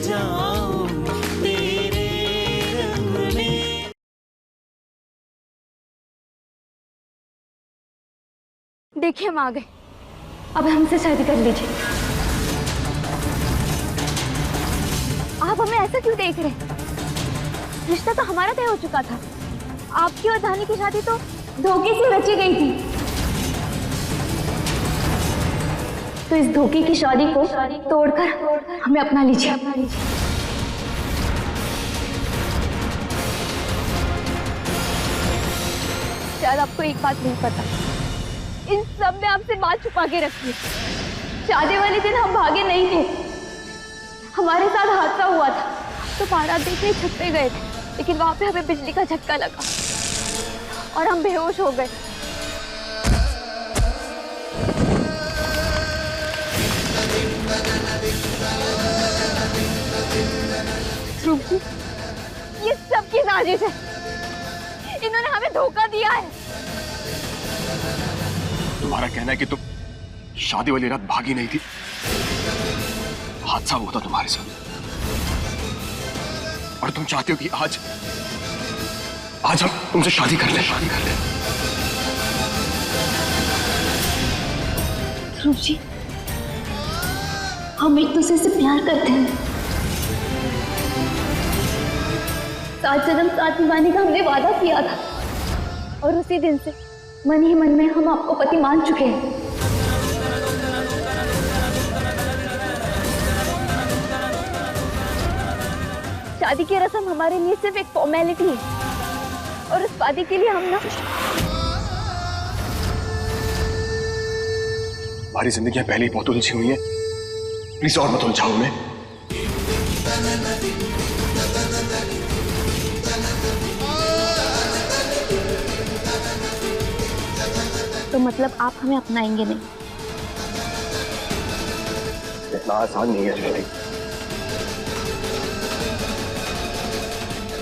जाऊं तेरे रंग में। देखिए हम आ गए, अब हमसे शादी कर लीजिए। आप हमें ऐसा क्यों देख रहे हैं? रिश्ता तो हमारा तय हो चुका था। आपकी और धानी की शादी तो धोखे से रची गई थी। तो इस धोखे की शादी को तोड़कर हमें अपना लीजिए। शायद आपको एक बात नहीं पता, इन सब में आपसे बात छुपा के रखी है। शादी वाले दिन हम भागे नहीं थे, हमारे साथ हादसा हुआ था। तो बारात देखने छत पे गए थे, लेकिन वहां पे हमें बिजली का झटका लगा और हम बेहोश हो गए। ध्रुव जी, ये सबकी साजिश है। इन्होंने हमें धोखा दिया है। तुम्हारा कहना है कि तुम शादी वाली रात भागी नहीं थी, हादसा हुआ था तुम्हारे साथ, और तुम चाहते हो कि आज हम तुमसे शादी कर ले। ध्रुव जी, हम एक दूसरे से प्यार करते हैं। 7 जन्म 7 निभाने का हमने वादा किया था, और उसी दिन से मन ही मन में हम आपको पति मान चुके हैं। शादी की रस्म हमारे लिए सिर्फ एक फॉर्मेलिटी है, और उस शादी के लिए हम ना हमारी जिंदगियां पहले ही बहुत उलझी हुई हैं, प्लीज और मत उलझाओ उन्हें। तो मतलब आप हमें अपनाएंगे नहीं? इतना आसान नहीं है शादी।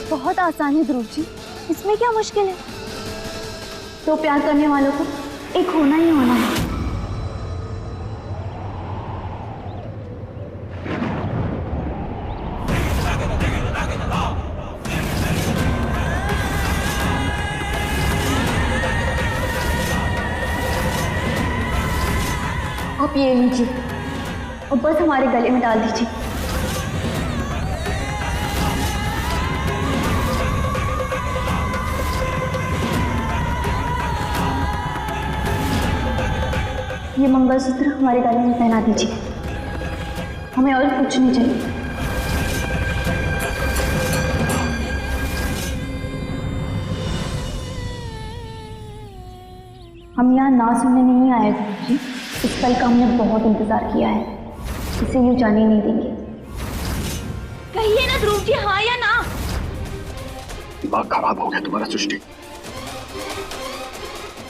बहुत आसान है ध्रुव जी, इसमें क्या मुश्किल है? तो प्यार करने वालों को एक होना ही होना है। आप ये लीजिए और बस हमारे गले में डाल दीजिए। ये मंगलसूत्र हमारे गले में पहना दीजिए, हमें और कुछ नहीं चाहिए। हम यहाँ ना सुनने नहीं आए जी, इस पल का हमने बहुत इंतजार किया है, इसीलिए जाने नहीं देंगे। कहिए ना ध्रुव जी, हाँ या ना? दिमाग खराब हो गया तुम्हारा सृष्टि,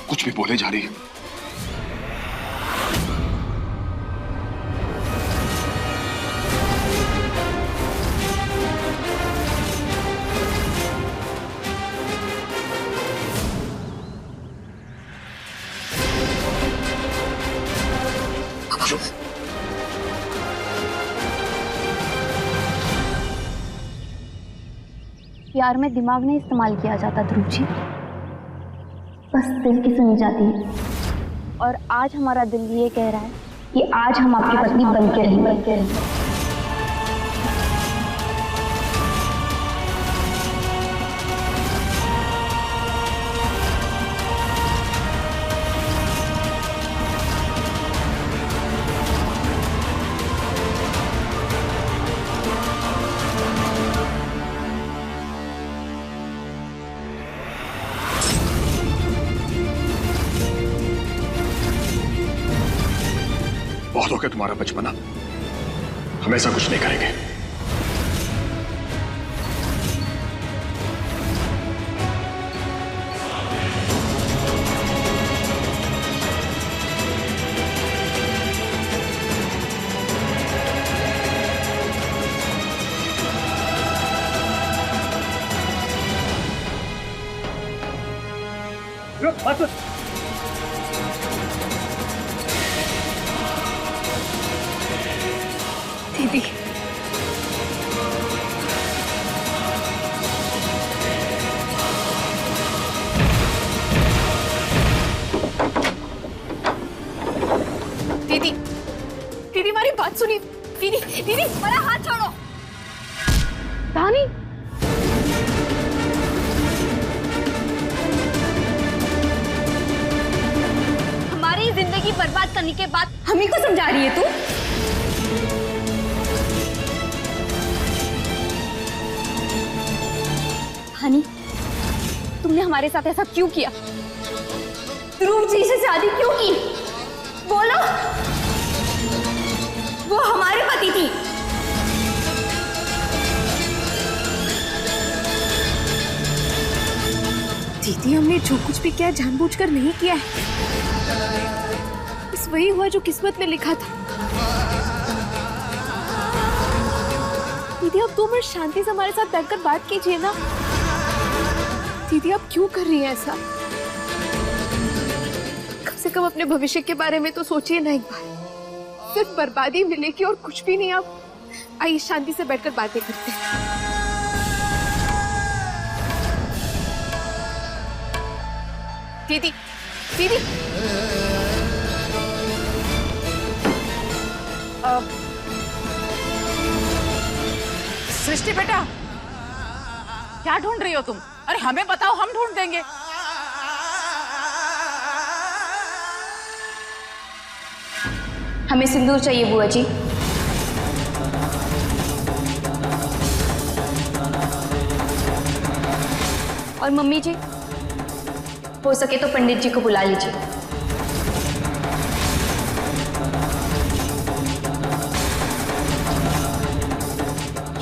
कुछ भी बोले जा रही है। प्यार में दिमाग नहीं इस्तेमाल किया जाता ध्रुव जी, बस दिल की सुनी जाती है। और आज हमारा दिल ये कह रहा है कि आज हम आपकी पत्नी बन के रहेंगे। बहुत हो गया तुम्हारा बचपना, हम ऐसा कुछ नहीं करेंगे। दीदी, दीदी मेरा हाथ छोड़ो। रानी हमारी जिंदगी बर्बाद करने के बाद हम ही को समझा रही है तू? हनी तुमने हमारे साथ ऐसा क्यों किया? ध्रुव जी से शादी क्यों की? बोलो। वो हमारे पति थी। दीदी हमने जो कुछ भी किया जानबूझकर नहीं किया है, बस वही हुआ जो किस्मत में लिखा था। दीदी आप 2 मिनट शांति से हमारे साथ बैठकर बात कीजिए ना। दीदी आप क्यों कर रही हैं ऐसा? कम से कम अपने भविष्य के बारे में तो सोचिए ना एक बार। सिर्फ बर्बादी मिलेगी और कुछ भी नहीं। आप आइए शांति से बैठकर बातें करते हैं। दीदी दीदी सृष्टि बेटा क्या ढूंढ रही हो तुम? अरे हमें बताओ, हम ढूंढ देंगे। हमें सिंदूर चाहिए बुआ जी। और मम्मी जी हो सके तो पंडित जी को बुला लीजिए।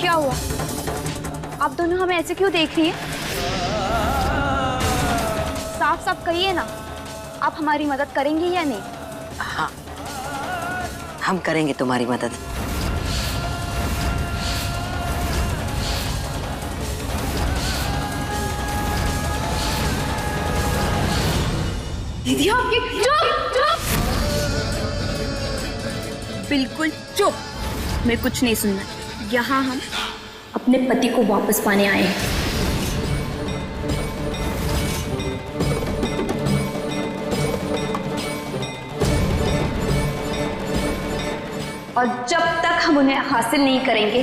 क्या हुआ? आप दोनों हमें ऐसे क्यों देख रही हैं? साफ साफ कहिए ना, आप हमारी मदद करेंगे या नहीं? हाँ, हम करेंगे तुम्हारी मदद। दीदी आप ये चुप चुप, बिल्कुल चुप। मैं कुछ नहीं सुनना। यहाँ हम अपने पति को वापस पाने आए हैं। और जब तक हम उन्हें हासिल नहीं करेंगे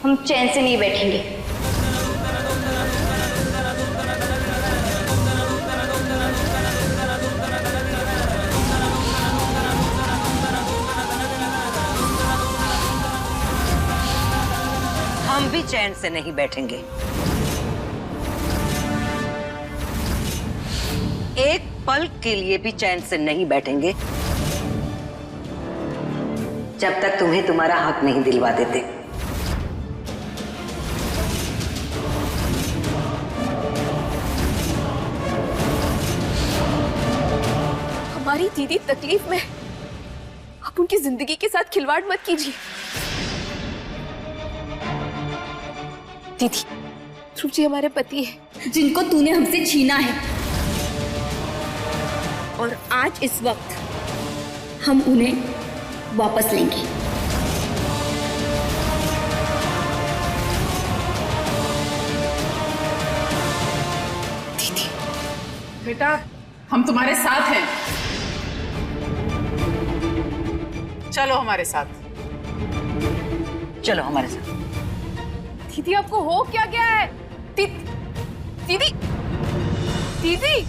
हम चैन से नहीं बैठेंगे। हम भी चैन से नहीं बैठेंगे। एक पल के लिए भी चैन से नहीं बैठेंगे जब तक तुम्हें तुम्हारा हक नहीं दिलवा देते। हमारी दीदी तकलीफ में, आप उनकी जिंदगी के साथ खिलवाड़ मत कीजिए। दीदी ध्रुव जी हमारे पति हैं जिनको तूने हमसे छीना है, और आज इस वक्त हम उन्हें वापस लेंगे। दीदी बेटा हम तुम्हारे साथ हैं, चलो हमारे साथ। चलो हमारे साथ। दीदी आपको हो क्या गया है? दीदी दीदी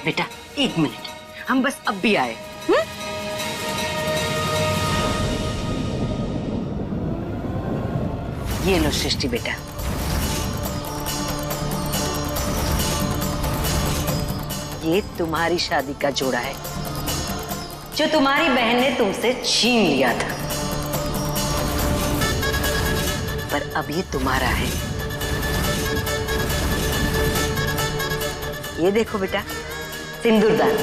बेटा 1 मिनट, हम बस अब भी आए। ये लो सृष्टि बेटा, ये तुम्हारी शादी का जोड़ा है जो तुम्हारी बहन ने तुमसे छीन लिया था, पर अब ये तुम्हारा है। ये देखो बेटा, सिंदूरदान,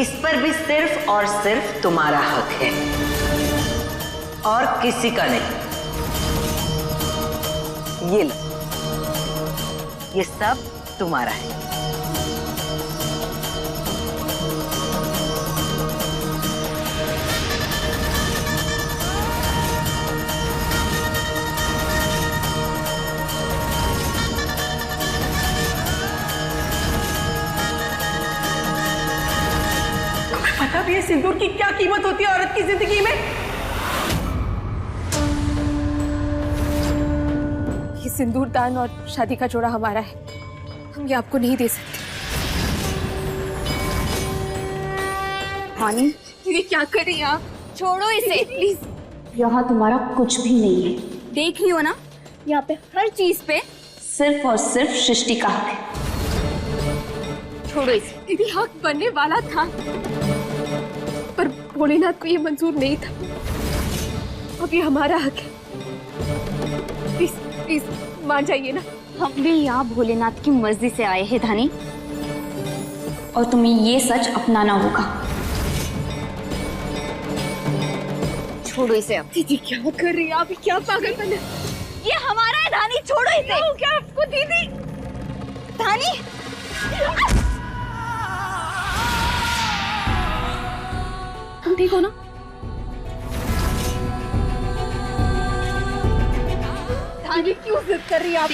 इस पर भी सिर्फ और सिर्फ तुम्हारा हक है और किसी का नहीं। ये लो, ये सब तुम्हारा है। हैं सिंदूर की क्या कीमत होती है औरत की जिंदगी में। ये सिंदूर दान और शादी का जोड़ा हमारा है, हम ये आपको नहीं दे सकते। हानि, दीदी क्या कर रही हैं आप? छोड़ो इसे प्लीज। यहाँ तुम्हारा कुछ भी नहीं है, देख लियो ना, यहाँ पे हर चीज पे सिर्फ और सिर्फ सृष्टि का हक है। छोड़ो इसे। दीदी हक बनने वाला था, पर भोलेनाथ को ये मंजूर नहीं था। अब ये हमारा हक है, प्लीज प्लीज मान जाइए ना। हम भी यहाँ भोलेनाथ की मर्जी से आए हैं धानी, और तुम्हें ये सच अपनाना होगा। छोड़ो इसे अब। दीदी क्या कर रही है आप? क्या पागलपन है? ये हमारा है धानी, छोड़ो इसे। क्या आपको दीदी? धानी, तुम ठीक हो ना? दीदी क्यों जिद कर रही है आप?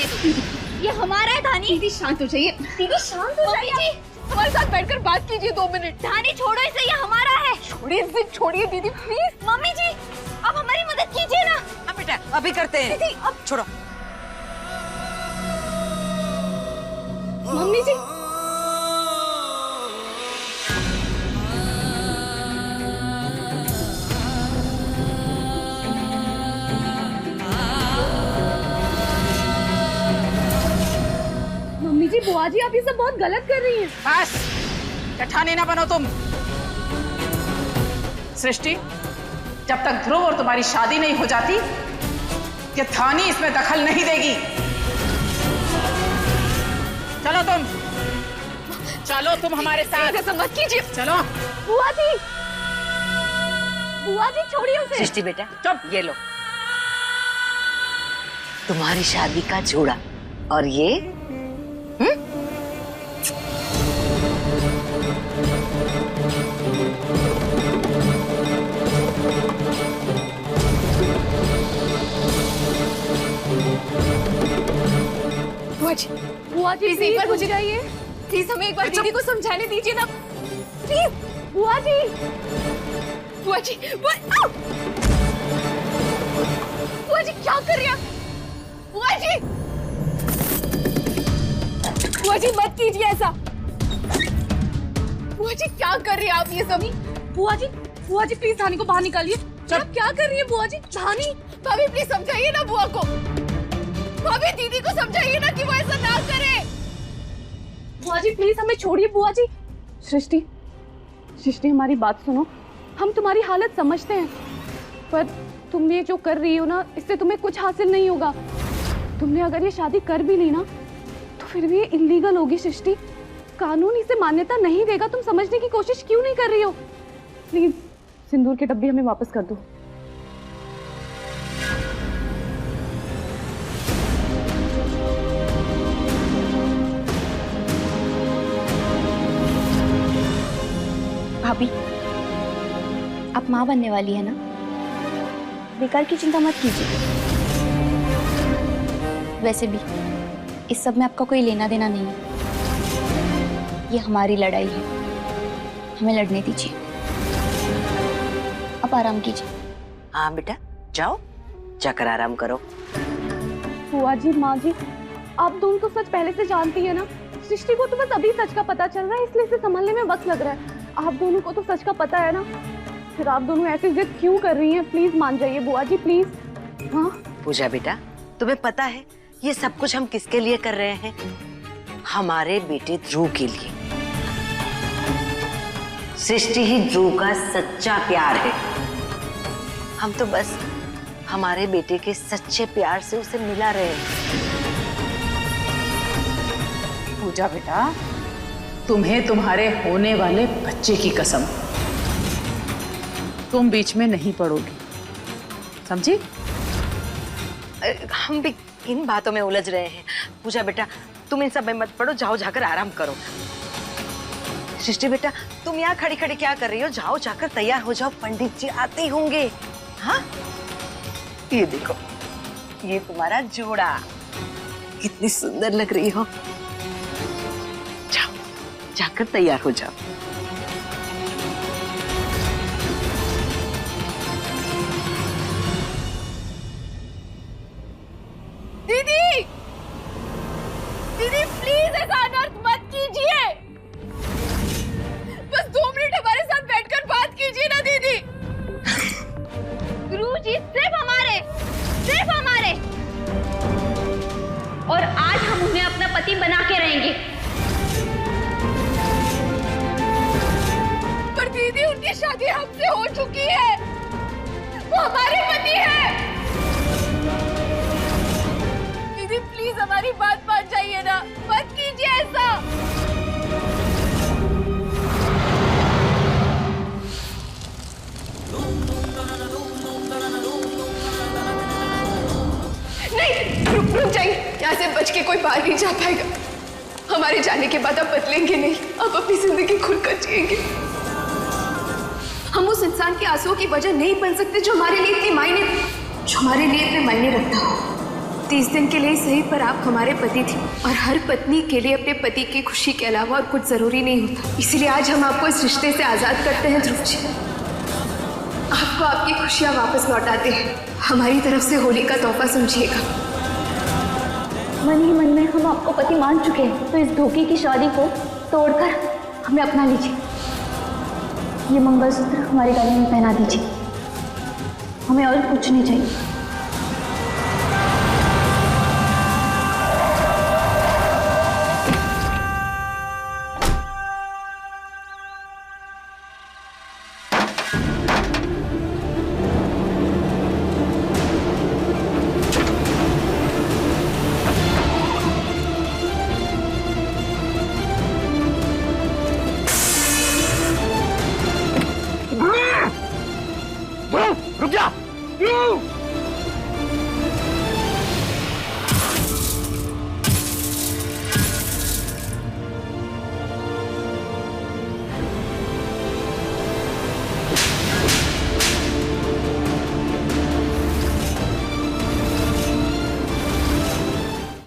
ये हमारा है धानी। दीदी शांत हो जाइए। दीदी शांत हो जाइए। हमारे साथ बैठकर बात कीजिए 2 मिनट। धानी छोड़ो इसे, ये हमारा है। छोड़िए जिद छोड़िए दीदी प्लीज। मम्मी जी, आप हमारी मदद कीजिए ना। हाँ बेटा अभी करते हैं। दीदी अब छोड़ो। मम्मी जी मम्मी जी, बुआ जी आप ये सब बहुत गलत कर रही हैं। बस कठाने ना बनो तुम। सृष्टि, जब तक ध्रुव और तुम्हारी शादी नहीं हो जाती, ये थानी इसमें दखल नहीं देगी। चलो तुम हमारे साथ। ऐसा मत कीजिए। चलो। बुआ जी छोड़िए उसे। सृष्टि बेटा चुप। ये लो तुम्हारी शादी का जोड़ा, और ये बुआ जी प्लीज एक बार मुझे जाइए। प्लीज हमें एक बार दीदी को समझाने दीजिए ना प्लीज। बुआ जी बुआ जी क्या कर रही हैं आप? बुआ जी मत कीजिए ऐसा। बुआ जी क्या कर रही हैं आप ये सभी? बुआ जी प्लीज धानी को बाहर निकालिए। आप क्या कर रही है बुआ जी? धानी भाभी प्लीज समझाइए ना बुआ को। भाभी दीदी को समझाइए ना कि वो ऐसा ना करे। बुआ जी प्लीज हमें छोड़िए। बुआ जी। सृष्टि हमारी बात सुनो, हम तुम्हारी हालत समझते हैं, पर तुम ये जो कर रही हो ना, इससे तुम्हें कुछ हासिल नहीं होगा। तुमने अगर ये शादी कर भी ली ना, तो फिर भी ये इलीगल होगी। सृष्टि, कानून इसे मान्यता नहीं देगा। तुम समझने की कोशिश क्यों नहीं कर रही हो? प्लीज सिंदूर के डब्बे हमें वापस कर दो। भाभी, आप माँ बनने वाली है ना, बेकार की चिंता मत कीजिए। वैसे भी इस सब में आपका कोई लेना देना नहीं है। ये हमारी लड़ाई है, हमें लड़ने दीजिए। आप आराम कीजिए। हाँ बेटा जाओ, जाकर आराम करो। बुआ जी, माँ जी, आप दोनों तो सच पहले से जानती है ना। सृष्टि को तो बस अभी सच का पता चल रहा है, इसलिए इसे संभालने में वक्त लग रहा है। आप दोनों को तो सच का पता है ना, फिर आप दोनों ऐसी जिद क्यों कर रही हैं? प्लीज मान जाइए बुआ जी, प्लीज। हाँ पूजा बेटा, तुम्हें पता है ये सब कुछ हम किसके लिए कर रहे हैं? हमारे बेटे ध्रुव के लिए। सृष्टि ही ध्रुव का सच्चा प्यार है। हम तो बस हमारे बेटे के सच्चे प्यार से उसे मिला रहे हैं। पूजा बेटा, तुम्हें तुम्हारे होने वाले बच्चे की कसम, तुम बीच में नहीं पड़ोगी, समझी? हम भी इन बातों में उलझ रहे हैं। पूजा बेटा तुम इन सब में मत पड़ो, जाओ जाकर आराम करो। सृष्टि बेटा तुम यहाँ खड़ी खड़ी क्या कर रही हो? जाओ जाकर तैयार हो जाओ, पंडित जी आते ही होंगे। हाँ ये देखो, ये तुम्हारा जोड़ा, कितनी सुंदर लग रही हो। जाओ जाकर तैयार हो जाओ। प्लीज हमारी बात मान जाइए ना, मत कीजिए ऐसा। नहीं, रुक जाइए, यहाँ से बच के कोई बाहर नहीं जा पाएगा। हमारे जाने के बाद आप बदलेंगे नहीं, आप अपनी जिंदगी खुलकर जिएंगे। हम उस इंसान के आंसुओं की वजह नहीं बन सकते जो हमारे लिए इतने मायने रखता हो। 30 दिन के लिए सही, पर आप हमारे पति थे और हर पत्नी के लिए अपने पति की खुशी के अलावा और कुछ जरूरी नहीं होता। इसीलिए आज हम आपको इस रिश्ते से आजाद करते हैं ध्रुव जी। आपको आपकी खुशियां वापस लौटाते हैं। हमारी तरफ से होली का तोहफा समझिएगा। मन ही मन में हम आपको पति मान चुके हैं, तो इस धोखे की शादी को तोड़कर हमें अपना लीजिए। ये मंगलसूत्र हमारे गले में पहना दीजिए, हमें और कुछ नहीं चाहिए। रुक जा!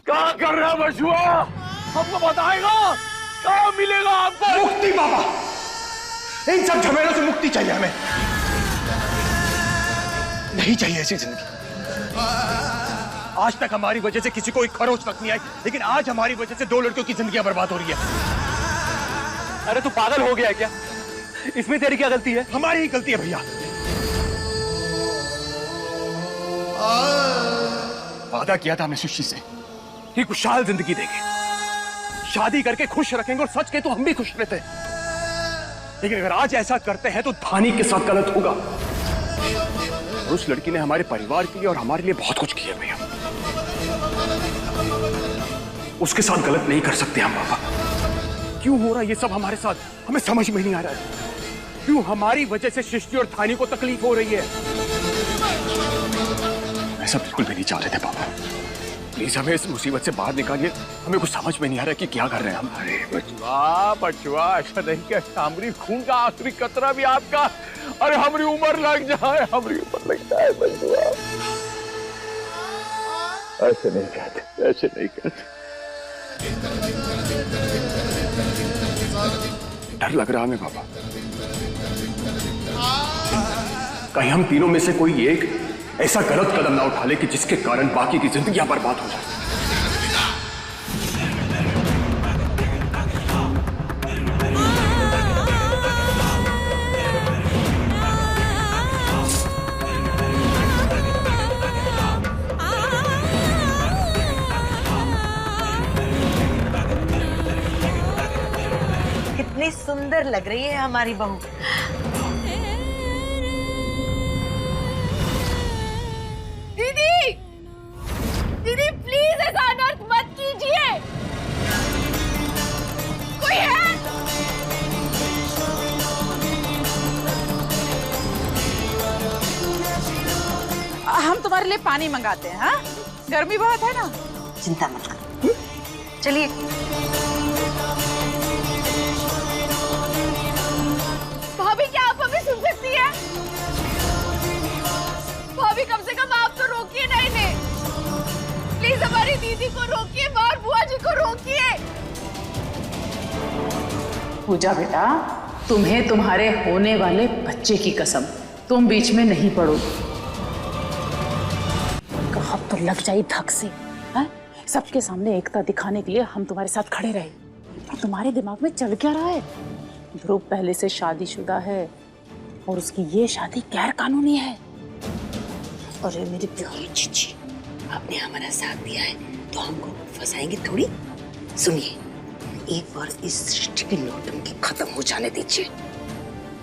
क्या कर रहा है बछुआ? हमको बताएगा? क्या मिलेगा आपको? मुक्ति बाबा! इन सब झमेलों से मुक्ति चाहिए हमें। नहीं चाहिए ऐसी जिंदगी। आज तक हमारी वजह से किसी को एक खरोच तक नहीं आई, लेकिन आज हमारी वजह से 2 लड़कियों की जिंदगियां बर्बाद हो रही है। अरे तू पागल हो गया है क्या? इसमें तेरी क्या गलती है? हमारी ही गलती है भैया। वादा किया था हमने सृष्टि से कि खुशहाल जिंदगी देंगे, शादी करके खुश रखेंगे, और सच के तो हम भी खुश रहते हैं। लेकिन अगर आज ऐसा करते हैं तो धानी के साथ गलत होगा। उस लड़की ने हमारे परिवार के लिए और हमारे लिए बहुत कुछ किया भैया। उसके साथ गलत नहीं कर सकते हम पापा। क्यों हो रहा है ये सब हमारे साथ? हमें समझ में नहीं आ रहा है। क्यों हमारी वजह से सृष्टि और धानी को तकलीफ हो रही है? ऐसा बिल्कुल भी नहीं चाह रहे थे पापा। प्लीज हमें इस मुसीबत से बाहर निकालिए। हमें कुछ समझ में नहीं आ रहा कि क्या कर रहे हैं हम। अरे बचवा ऐसा नहीं कि हमारी खून का आखिरी कतरा भी आपका। अरे हमारी उम्र लग जाए, हमारी उम्र लग जाए बचवा। ऐसे नहीं कहते, ऐसे नहीं कहते। डर लग रहा है हमें पापा। कहीं हम तीनों में से कोई एक ऐसा गलत कदम ना उठा ले कि जिसके कारण बाकी की जिंदगियां बर्बाद हो जाए। कितनी सुंदर लग रही है हमारी बहू। दीदी, दीदी प्लीज ऐसा अनर्थ मत कीजिए। कोई है? हम तुम्हारे लिए पानी मंगाते हैं। हाँ, गर्मी बहुत है ना। चिंता मत करो, चलिए। भाभी क्या आप हमें सुन सकती है? भाभी कम से कम आप तो रोकिए ना इन्हें। प्लीज हमारी दीदी को रोकिए, बाहर बुआ जी को रोकिए। पूजा बेटा, तुम्हें तुम्हारे होने वाले बच्चे की कसम, तुम बीच में नहीं पड़ो। कहा तो लग जाए धक से। सबके सामने एकता दिखाने के लिए हम तुम्हारे साथ खड़े रहे, और तुम्हारे दिमाग में चल क्या रहा है? ध्रुव पहले से शादीशुदा है और उसकी ये शादी गैर कानूनी है। अरे मेरी प्यारी चीची, आपने हमारा साथ दिया है तो हमको फंसाएंगे थोड़ी। सुनिए, एक बार इस सृष्टि की नौटंकी खत्म हो जाने दीजिए,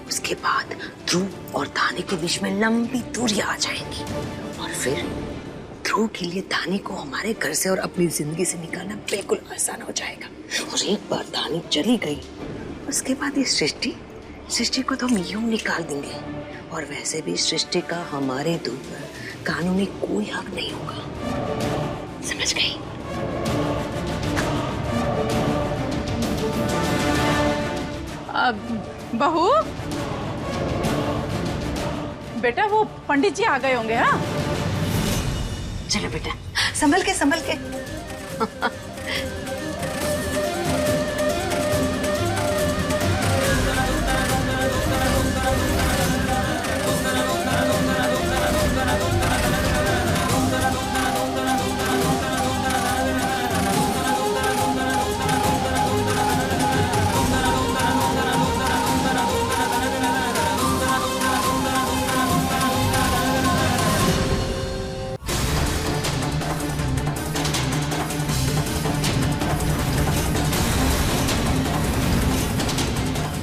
उसके बाद ध्रुव और धानी के बीच में लंबी दूरियां आ जाएंगी, और फिर ध्रुव ध्रुव के लिए धानी को हमारे घर से और अपनी जिंदगी से निकालना बिल्कुल आसान हो जाएगा। और एक बार धानी चली गई, उसके बाद ये सृष्टि को तो हम यूं निकाल देंगे। और वैसे भी सृष्टि का हमारे ध्रुव पर कानूनी कोई हक नहीं होगा, समझ गई? बहू, बेटा वो पंडित जी आ गए होंगे। हाँ, चलो बेटा, संभल के संभल के।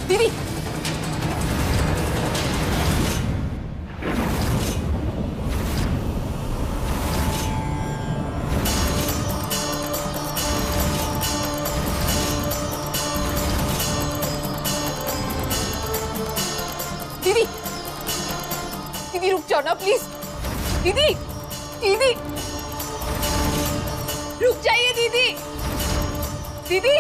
दीदी दीदी दीदी रुक जाओ ना प्लीज। दीदी दीदी रुक जाइए दीदी। दीदी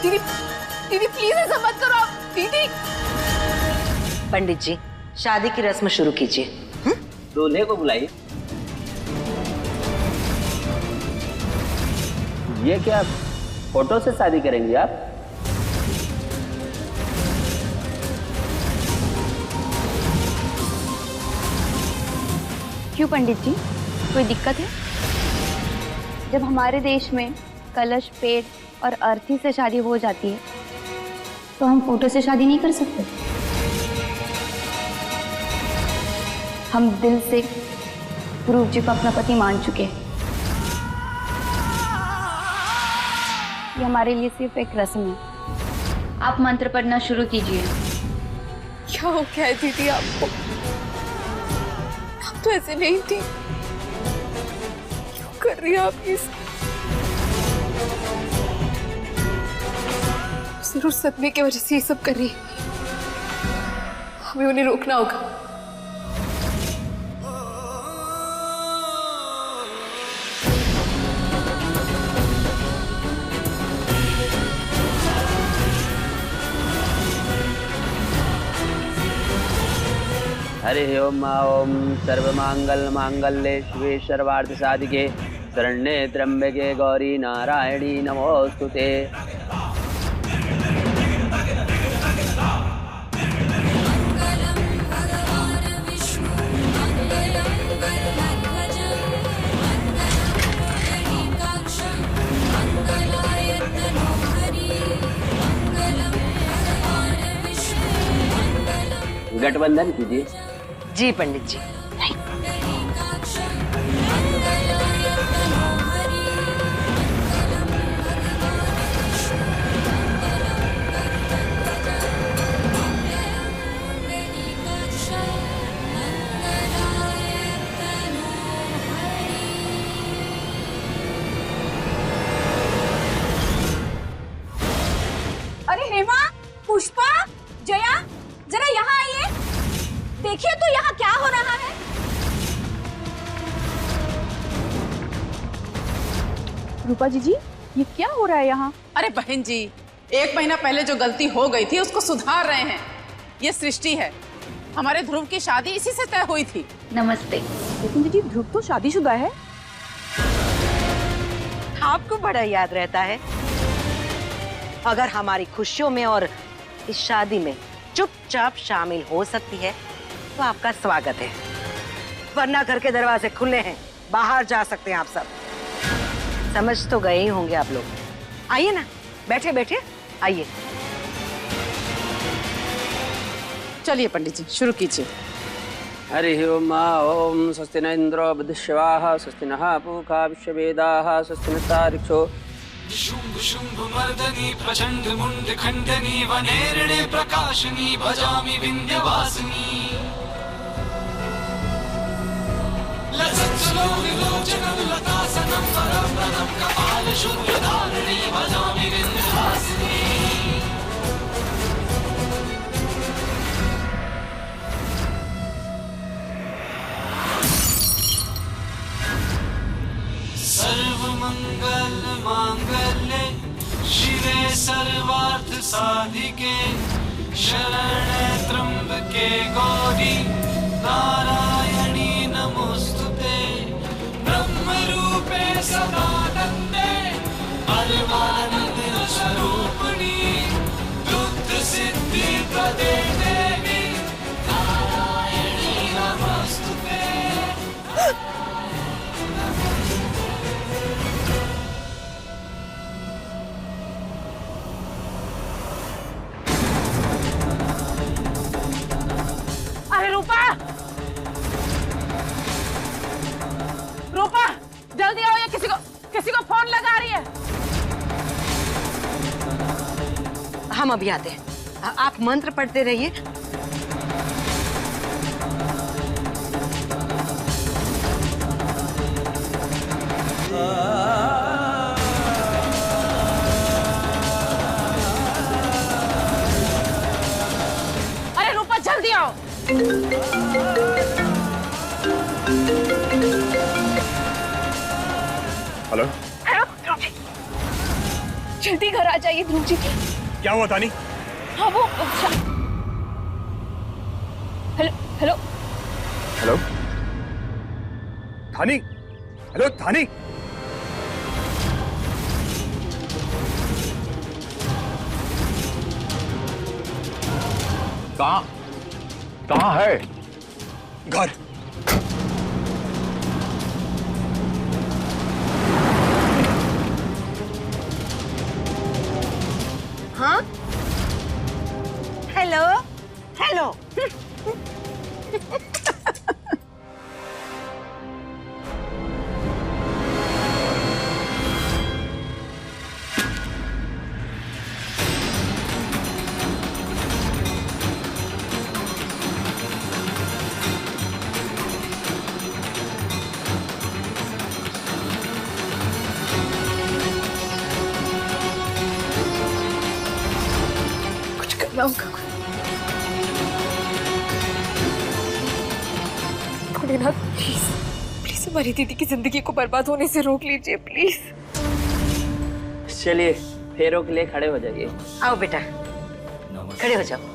दीदी दीदी प्लीज ऐसा मत करो आप। दीदी पंडित जी, शादी की रस्म शुरू कीजिए। दूल्हे को बुलाइए। ये क्या फोटो से शादी करेंगे आप? क्यों पंडित जी, कोई दिक्कत है? जब हमारे देश में कलश, पेड़ और अर्थी से शादी हो जाती है तो हम फोटो से शादी नहीं कर सकते? हम दिल से ध्रुव जी को अपना पति मान चुके हैं। ये हमारे लिए सिर्फ एक रस्म है। आप मंत्र पढ़ना शुरू कीजिए। क्या हो गया है दीदी आपको? आप तो ऐसे नहीं थी, क्यों कर रही है आप ये? जरूर सदमे की वजह से ये सब कर रही है। हमें उन्हें रोकना होगा। हरि ओम ओम सर्वमांगल मांगल्ये शिवे सर्वार्थ साधिके शरण्ये त्र्यंबके गौरी नारायणी नमोस्तुते। गठबंधन कीजिए। जी पंडित जी। अरे हेमा, पुष्पा, जया, जरा यहाँ आइए। देखिए तो यहाँ क्या हो रहा है। रूपा जी, ये क्या हो रहा है यहाँ? अरे बहन जी, 1 महीना पहले जो गलती हो गई थी उसको सुधार रहे हैं। ये सृष्टि है, हमारे ध्रुव की शादी इसी से तय हुई थी। नमस्ते। लेकिन दीदी, ध्रुव तो शादीशुदा है। आपको बड़ा याद रहता है। अगर हमारी खुशियों में और इस शादी में चुपचाप शामिल हो सकती है तो आपका स्वागत है, वरना घर के दरवाजे खुले हैं, बाहर जा सकते हैं आप सब। समझ तो गए ही होंगे आप लोग। आइए ना, बैठे बैठे आइए। चलिए पंडित जी शुरू कीजिए। हरि ओम ओम स्वस्ति न इंद्रो बुद्धिश्रवाः स्वस्ति नः पूषा विश्ववेदाः स्वस्ति नस्तार्क्ष्यो शुंभ शुंभ मर्दनी प्रचंड मुंड खंडनी वनेरणे प्रकाशनी भजामि विंध्यवासिनी लसत्सलो विलोचनं लतासनं वरप्रदं कपालशूलधारिणी भजामि विंध्यवासिनी सर्वमंगल मांगल्ये शिवे सर्वार्थ साधिके शरणे त्र्यंबके गौरी नारायणी नमोस्तुते ब्रह्मरूपे सदानंदे परमानंद स्वरूपिणी दुग्ध सिद्धि प्रदे देवी नारायणी नमोस्तुते। रूपा जल्दी आओ, ये किसी को फोन लगा रही है। हम अभी आते हैं, आप मंत्र पढ़ते रहिए। अरे रूपा जल्दी आओ। हेलो हेलो ध्रुव जी, जल्दी घर आ जाइए ध्रुव जी। क्या हुआ तानी? हाँ वो हेलो हेलो हेलो थानी, हेलो थानी। कहाँ है? घर। हाँ hello hello Bholenath please please हमारी दीदी की जिंदगी को बर्बाद होने से रोक लीजिए प्लीज। चलिए फेरों के लिए खड़े हो जाइए। आओ बेटा, खड़े हो जाओ।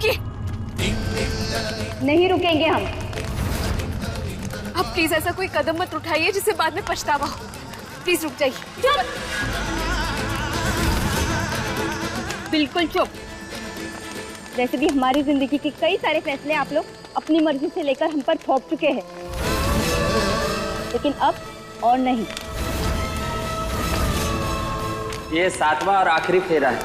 रुकिए। नहीं रुकेंगे हम। आप प्लीज ऐसा कोई कदम मत उठाइए जिससे बाद में पछतावा हो। प्लीज रुक जाइए। बिल्कुल चुप। वैसे भी हमारी जिंदगी के कई सारे फैसले आप लोग अपनी मर्जी से लेकर हम पर थोप चुके हैं, लेकिन अब और नहीं। ये 7वां और आखिरी फेरा है।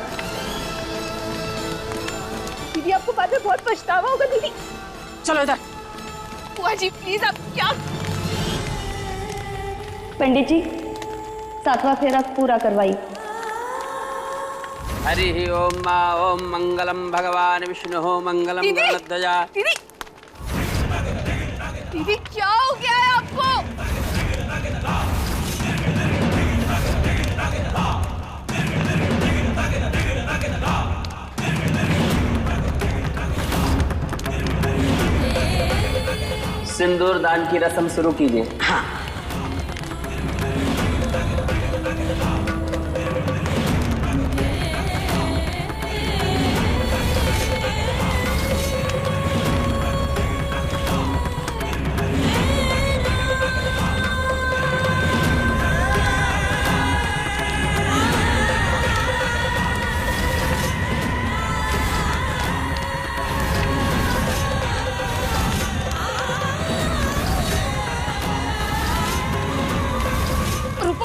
दीदी आपको बाद में बहुत पछतावा होगा। दीदी चलो इधर। बुआ जी प्लीज आप क्या। पंडित जी 7वां फेरा पूरा करवाइए। हरि ओम मा ओम मंगलम भगवान विष्णु मंगलम दीदी! गणध्वजा। दीदी दीदी क्या हो गया है आपको? सिंदूर दान की रस्म शुरू कीजिए। हाँ।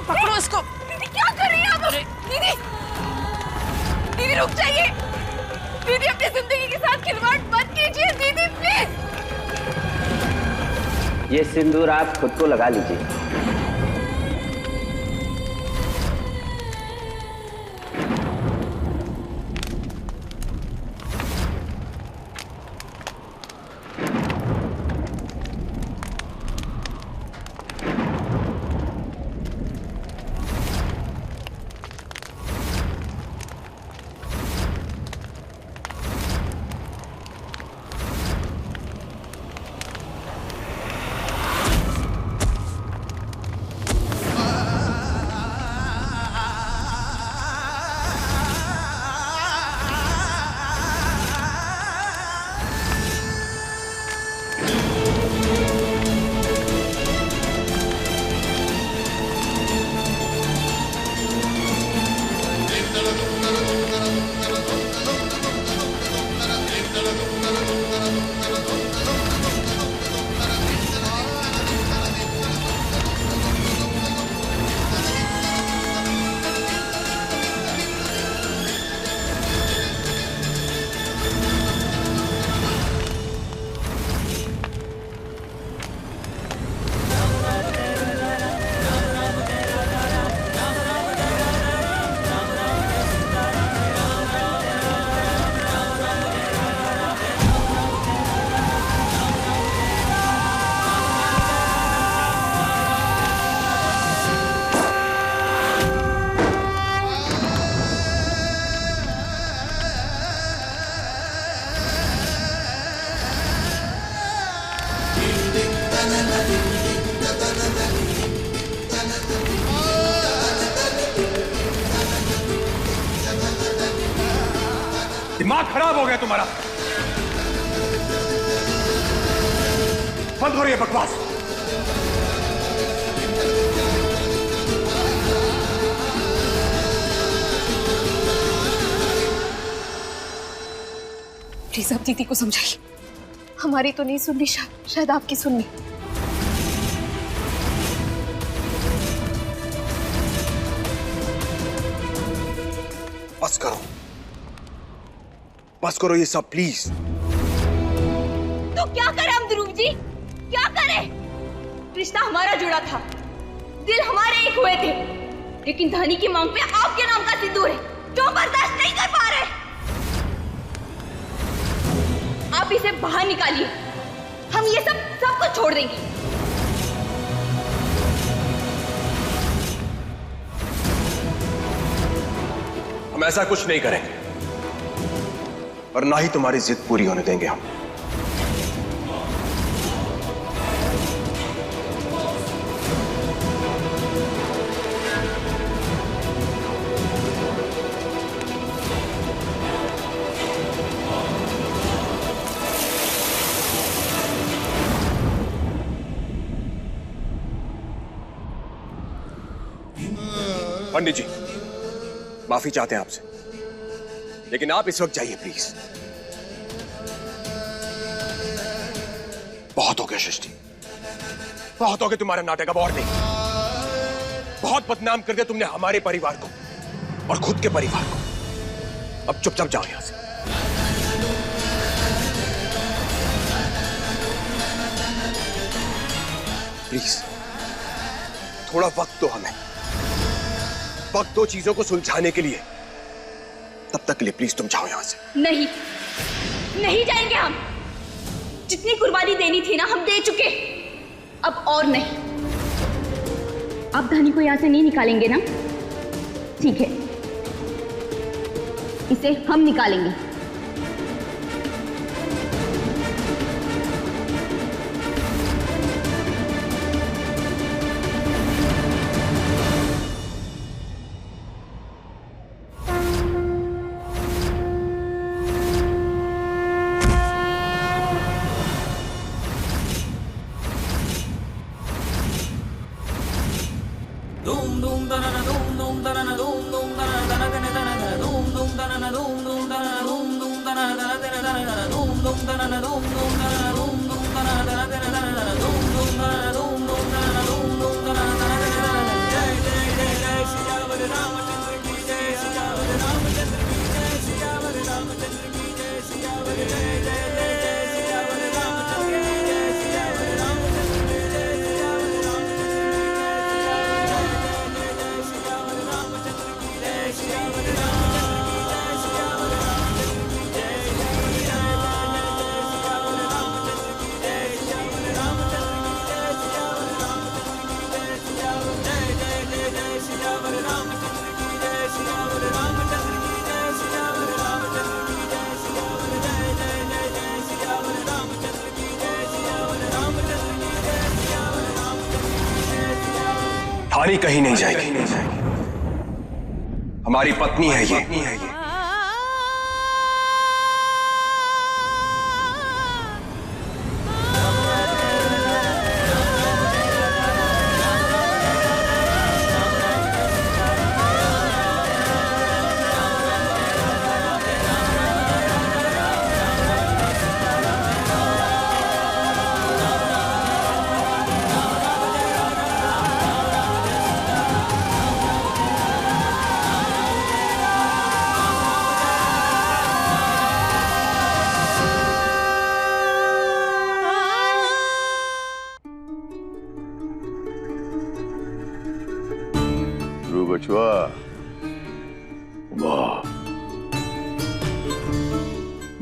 पकड़ो इसको। दीदी क्या कर रही हैं आप? दीदी दीदी रुक जाइए। दीदी अपनी जिंदगी के साथ खिलवाड़ मत कीजिए। दीदी प्लीज। ये सिंदूर आप खुद को लगा लीजिए। दिमाग खराब हो गया तुम्हारा। बंद हो रही है बकवास। प्लीज आप दीदी को समझाइए। हमारी तो नहीं सुननी, शायद आपकी सुननी। बस करो, बस करो ये सब प्लीज। तो क्या करें हम ध्रुव जी, क्या करें? रिश्ता हमारा जुड़ा था, दिल हमारे एक हुए थे, लेकिन धनी की मांग पे आपके नाम का सिंदूर है जो बर्दाश्त नहीं कर पा रहे। आप इसे बाहर निकालिए, हम ये सब कुछ छोड़ देंगे। हम ऐसा कुछ नहीं करेंगे और ना ही तुम्हारी जिद पूरी होने देंगे हम। पंडित जी, माफी चाहते हैं आपसे, लेकिन आप इस वक्त जाइए प्लीज। बहुत हो गया सृष्टि, बहुत हो गया तुम्हारा नाटक, अब और नहीं। बहुत बदनाम कर दिया तुमने हमारे परिवार को और खुद के परिवार को। अब चुपचाप जाओ यहां से। प्लीज थोड़ा वक्त दो हमें, वक्त दो चीजों को सुलझाने के लिए। तब तक के लिए प्लीज तुम जाओ यहां से। नहीं, नहीं जाएंगे हम। जितनी कुर्बानी देनी थी ना हम दे चुके, अब और नहीं। आप धानी को यहां से नहीं निकालेंगे ना? ठीक है, इसे हम निकालेंगे। धानी कहीं नहीं जाएगी, हमारी पत्नी है ये। बचवा, वाह,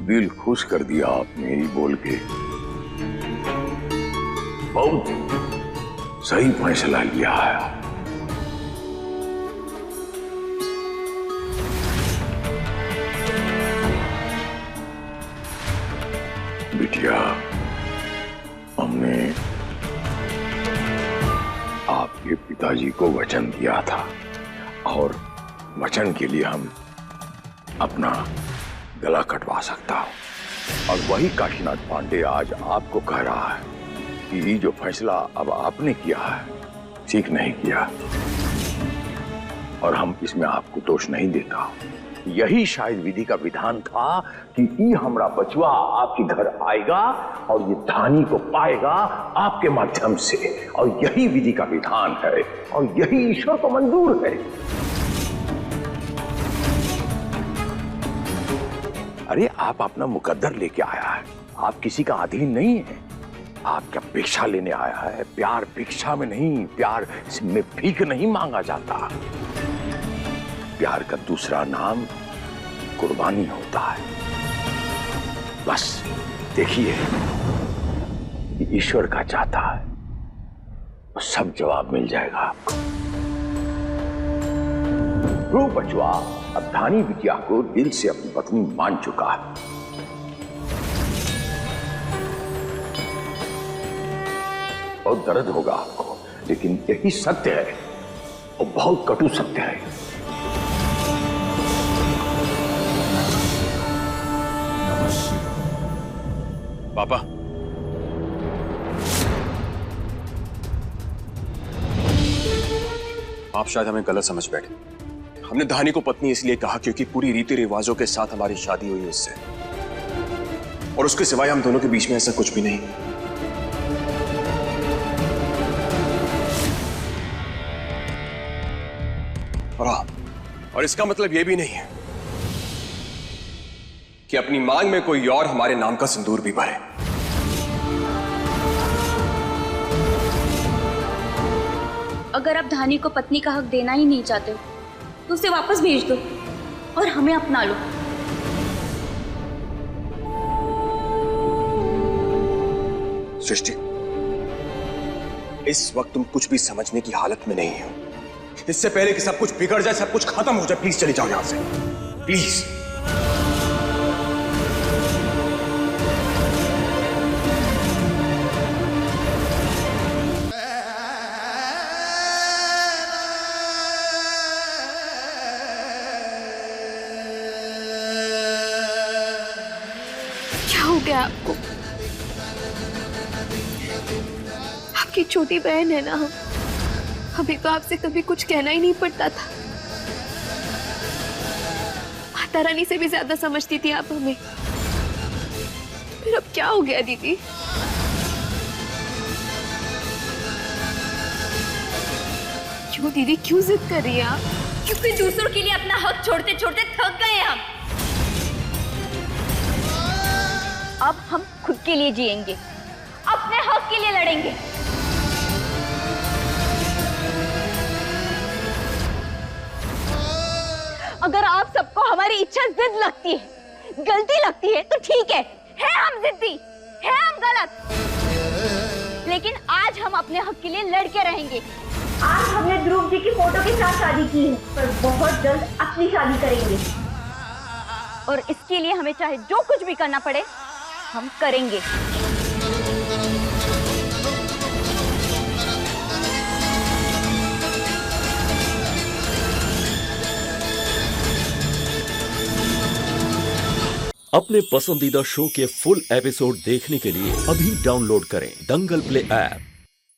दिल खुश कर दिया आपने ही बोल के। बहुत सही फैसला लिया है। बिटिया, हमने आपके पिताजी को वचन दिया था और वचन के लिए हम अपना गला कटवा सकता हूं। और वही काशीनाथ पांडे आज आपको कह रहा है कि ये जो फैसला अब आपने किया है ठीक नहीं किया, और हम इसमें आपको दोष नहीं देता। यही शायद विधि का विधान था कि ये हमारा बचवा आपके घर आएगा और ये धानी को पाएगा आपके माध्यम से, और यही विधि का विधान है और यही ईश्वर को मंजूर है। अरे आप अपना मुकद्दर लेके आया है, आप किसी का अधीन नहीं है। आप क्या भिक्षा लेने आया है? प्यार भिक्षा में नहीं, प्यार में भीख नहीं मांगा जाता। प्यार का दूसरा नाम कुर्बानी होता है। बस देखिए, ईश्वर का चाहता है तो सब जवाब मिल जाएगा आपको। ध्रुव बचवा अब धानी बिटिया को दिल से अपनी पत्नी मान चुका है। बहुत दर्द होगा आपको, लेकिन यही सत्य है और बहुत कटु सत्य है। पापा, आप शायद हमें गलत समझ बैठे। हमने धानी को पत्नी इसलिए कहा क्योंकि पूरी रीति रिवाजों के साथ हमारी शादी हुई उससे, और उसके सिवाय हम दोनों के बीच में ऐसा कुछ भी नहीं। और इसका मतलब यह भी नहीं है कि अपनी मांग में कोई और हमारे नाम का सिंदूर भी भरे। अगर आप धानी को पत्नी का हक देना ही नहीं चाहते हो तो उसे वापस भेज दो और हमें अपना लो। सृष्टि, इस वक्त तुम कुछ भी समझने की हालत में नहीं हो। इससे पहले कि सब कुछ बिगड़ जाए, सब कुछ खत्म हो जाए, प्लीज चली जाओ यहां से, प्लीज। क्या हो गया आपको? आपकी छोटी बहन है ना, हमें तो आपसे कभी कुछ कहना ही नहीं पड़ता था। माता रानी से भी ज्यादा समझती थी आप हमें। फिर अब क्या हो गया दीदी? क्यों दीदी, क्यों जिद कर रही है आप? क्योंकि दूसरों के लिए अपना हक छोड़ते छोड़ते थक गए हम। अब हम खुद के लिए जिएंगे, अपने हक के लिए लड़ेंगे। अगर आप सबको हमारी इच्छा जिद लगती है, गलती लगती है तो ठीक है हम जिद्दी, है हम गलत, लेकिन आज हम अपने हक के लिए लड़के रहेंगे। आज हमने ध्रुव जी की फोटो के साथ शादी की है, पर बहुत जल्द अपनी शादी करेंगे, और इसके लिए हमें चाहे जो कुछ भी करना पड़े हम करेंगे। अपने पसंदीदा शो के फुल एपिसोड देखने के लिए अभी डाउनलोड करें दंगल प्ले ऐप।